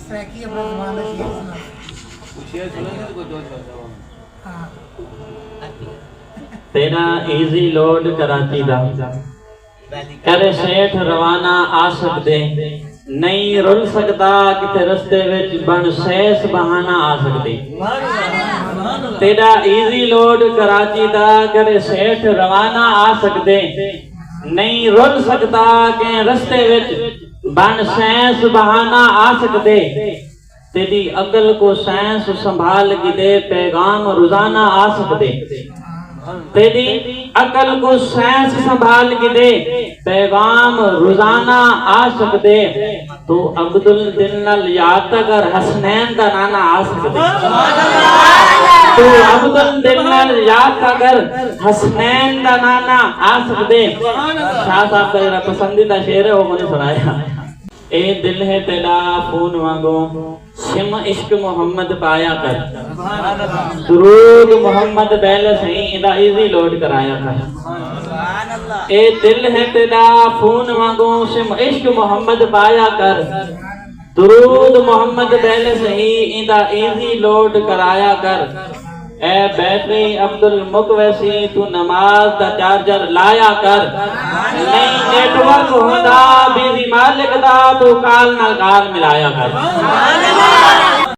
सैकी अपना जमाना शेर सुना शेर सुना तो कोई दो हाँ तेरा इजी लोड कराची दा करे सेठ रवाना आ सकदे नहीं रुल सकदा किते रस्ते विच बन शेष बहाना आ सकदे तेरा इजी लोड कराची दा करे सेठ रवाना आ सकदे नहीं रुल सकदा के रस्ते विच बन शेष बहाना आ सकदे तेरी अकल को साइंस संभाल के दे पैगाम रोजाना आ सकदे तेरी अकल को साइंस संभाल के दे पैगाम रोजाना आ सकदे तो अब्दुल दिल याद अगर हसनैन दा नाना आ सकदे तो अब्दुल दिल याद अगर हसनैन दा नाना आ सकदे शाह साहब का मेरा पसंदीदा शेर है वो मैंने सुनाया ए दिल है तेरा खून मांगो सिम इश्क मोहम्मद पाया कर दुरूद मोहम्मद बैल सही इंदा इजी लोड कराया कर ए दिल है तेरा खून मांगो सिम इश्क मोहम्मद पाया कर दुरूद मोहम्मद बैल सही इंदा इजी लोड कराया कर ए बैटरी अब्दुल मुकवैसी तू नमाज दा चार्जर लाया कर नहीं नेटवर्क होंदा बिजी मालिक दा तू काल नाल काल मिलाया कर